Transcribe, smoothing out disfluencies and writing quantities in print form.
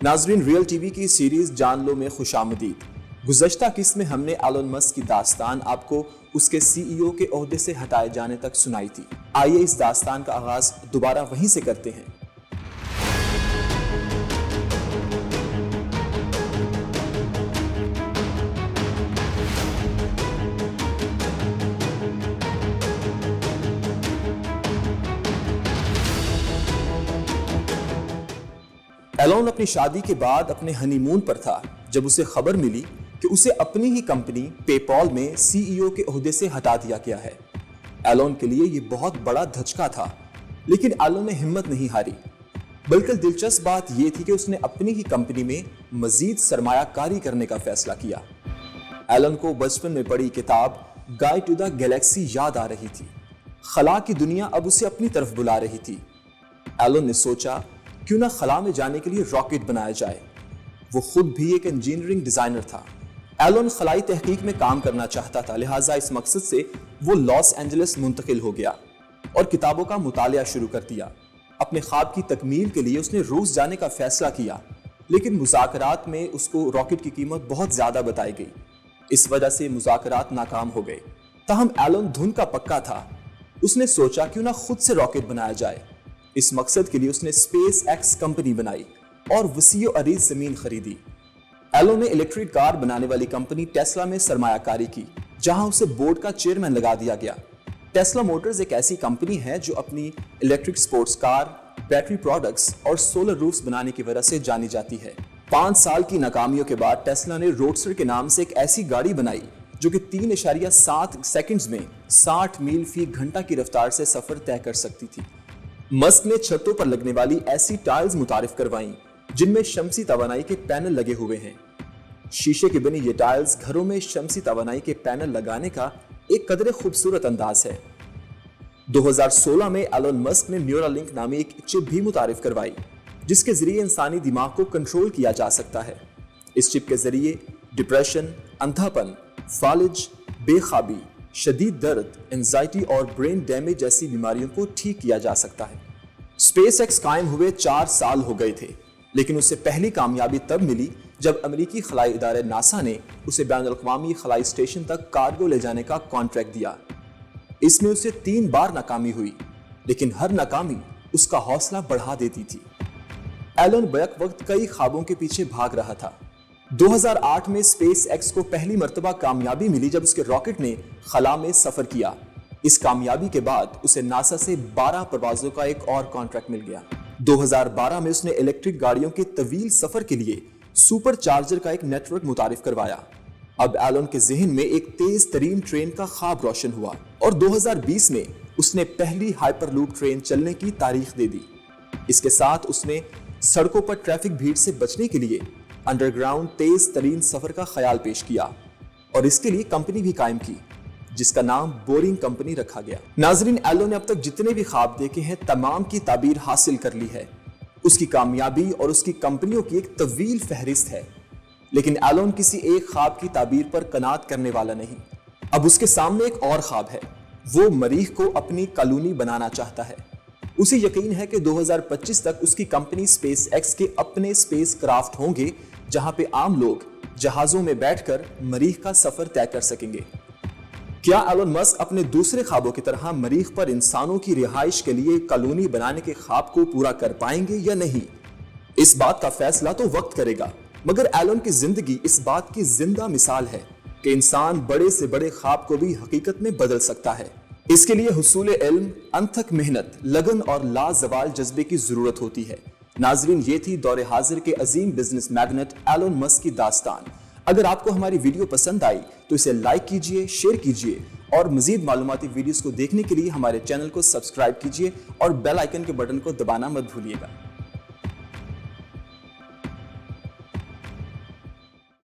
नाजरीन, real TV की series जान लो में खुशामदीद। गुज़श्ता किस्त में हमने एलन मस्क की दास्तान आपको उसके सीईओ के ओहदे से हटाए जाने तक सुनाई थी। आइए इस दास्तान का आगाज दोबारा वहीं से करते हैं। एलन अपनी शादी के बाद अपने हनीमून पर था जब उसे खबर मिली कि उसे अपनी ही कंपनी पेपॉल में सीईओ के ओहदे से हटा दिया गया है। एलन के लिए यह बहुत बड़ा धचका था, लेकिन एलन ने हिम्मत नहीं हारी। बल्कि दिलचस्प बात यह थी कि उसने अपनी ही कंपनी में मजीद सरमायाकारी करने का फैसला किया। एलन को बचपन में पढ़ी किताब गाइड टू द गैलेक्सी याद आ रही थी। खला की दुनिया अब उसे अपनी तरफ बुला रही थी। एलन ने सोचा, क्यों ना खला में जाने के लिए रॉकेट बनाया जाए। वो खुद भी एक इंजीनियरिंग डिजाइनर था। एलन खलाई तहकीक में काम करना चाहता था, लिहाजा इस मकसद से वो लॉस एंजलिस मुंतकिल हो गया और किताबों का मुतालिया शुरू कर दिया। अपने ख्वाब की तकमील के लिए उसने रूस जाने का फैसला किया, लेकिन मुज़ाकरात में उसको रॉकेट की कीमत बहुत ज्यादा बताई गई। इस वजह से मुज़ाकरात नाकाम हो गए। ताहम एलन धुन का पक्का था। उसने सोचा, क्यों ना खुद से रॉकेट बनाया जाए। इस मकसद के लिए उसने स्पेस एक्स कंपनी बनाई और वसीओ अरीज जमीन खरीदी। एलन ने इलेक्ट्रिक कार बनाने वाली कंपनी टेस्ला में सरमायाकारी की, जहां उसे बोर्ड का चेयरमैन लगा दिया गया। टेस्ला मोटर्स एक ऐसी कंपनी है जो अपनी electric sports car, battery products और सोलर रूफ्स बनाने की वजह से जानी जाती है। 5 साल की नाकामियों के बाद टेस्ला ने रोडस्टर के नाम से एक ऐसी गाड़ी बनाई जो कि 3.7 सेकंड्स में 60 मील फी घंटा की रफ्तार से सफर तय कर सकती थी। मस्क ने छतों पर लगने वाली ऐसी टाइल्स मुतारिफ करवाई जिनमें शमसी तवानाई के पैनल लगे हुए हैं। शीशे की बनी ये टाइल्स घरों में शमसी तवानाई के पैनल लगाने का एक कदरे खूबसूरत अंदाज है। 2016 में एलन मस्क ने न्यूरालिंक नामी एक चिप भी मुतारिफ करवाई, जिसके जरिए इंसानी दिमाग को कंट्रोल किया जा सकता है। इस चिप के जरिए डिप्रेशन, अंधापन, फालिज, बेखाबी, शदीद दर्द, एंजाइटी और ब्रेन डैमेज जैसी बीमारियों को ठीक किया जा सकता है। स्पेस एक्स कायम हुए 4 साल हो गए थे, लेकिन उसे पहली कामयाबी तब मिली जब अमेरिकी खलाई इदारे नासा ने उसे बैनुल-अक़वामी खलाई स्टेशन तक कार्गो ले जाने का कॉन्ट्रैक्ट दिया। इसमें उसे 3 बार नाकामी हुई, लेकिन हर नाकामी उसका हौसला बढ़ा देती थी। एलन बैक वक्त कई ख्वाबों के पीछे भाग रहा था। 2008 में स्पेस एक्स को पहली मर्तबा कामयाबी मिली जब उसके रॉकेट ने खला में सफर किया। इस कामयाबी के बाद उसे नासा से 12 परवाजों का एक और कॉन्ट्रैक्ट मिल गया। 2012 में उसने इलेक्ट्रिक गाड़ियों के तवील सफर के लिए सुपर चार्जर का एक नेटवर्क मुतारिफ करवाया। अब एलन के जहन में एक तेज तरीन ट्रेन का ख्वाब रोशन हुआ और 2020 में उसने पहली हाइपरलूप ट्रेन चलने की तारीख दे दी। इसके साथ उसने सड़कों पर ट्रैफिक भीड़ से बचने के लिए अंडरग्राउंड तेज तरीन सफर का ख्याल पेश किया और इसके लिए कंपनी भी कायम की, जिसका नाम बोरिंग कंपनी रखा गया। नाजरीन, एलन ने अब तक जितने भी ख्वाब देखे हैं तमाम की ताबीर हासिल कर ली है। उसकी कामयाबी और उसकी कंपनियों की एक तवील फहरिस्त है, लेकिन एलन किसी एक ख्वाब की ताबीर पर कनात करने वाला नहीं। अब उसके सामने एक और ख्वाब है। वो मरीख को अपनी कॉलोनी बनाना चाहता है। उसे यकीन है कि 2025 तक उसकी कंपनी स्पेस एक्स के अपने स्पेस क्राफ्ट होंगे, जहां पे आम लोग जहाजों में बैठकर मरीख का सफर तय कर सकेंगे। क्या एलन मस्क अपने दूसरे ख्वाबों की तरह मरीख पर इंसानों की रिहाइश के लिए कॉलोनी बनाने के ख्वाब को पूरा कर पाएंगे या नहीं? इस बात का फैसला तो वक्त करेगा, मगर एलन की जिंदगी इस बात की जिंदा मिसाल है कि इंसान बड़े से बड़े ख्वाब को भी हकीकत में बदल सकता है। इसके लिए हुसूल इल्म, अनथक मेहनत, लगन और लाजवाल जज्बे की जरूरत होती है। नाजरीन, ये थी दौरे हाजिर के अजीम बिजनेस मैग्नेट एलन मस्क की दास्तान। अगर आपको हमारी वीडियो पसंद आई तो इसे लाइक कीजिए, शेयर कीजिए और मजीद मालूमाती वीडियोस को देखने के लिए हमारे चैनल को सब्सक्राइब कीजिए और बेल आइकन के बटन को दबाना मत भूलिएगा।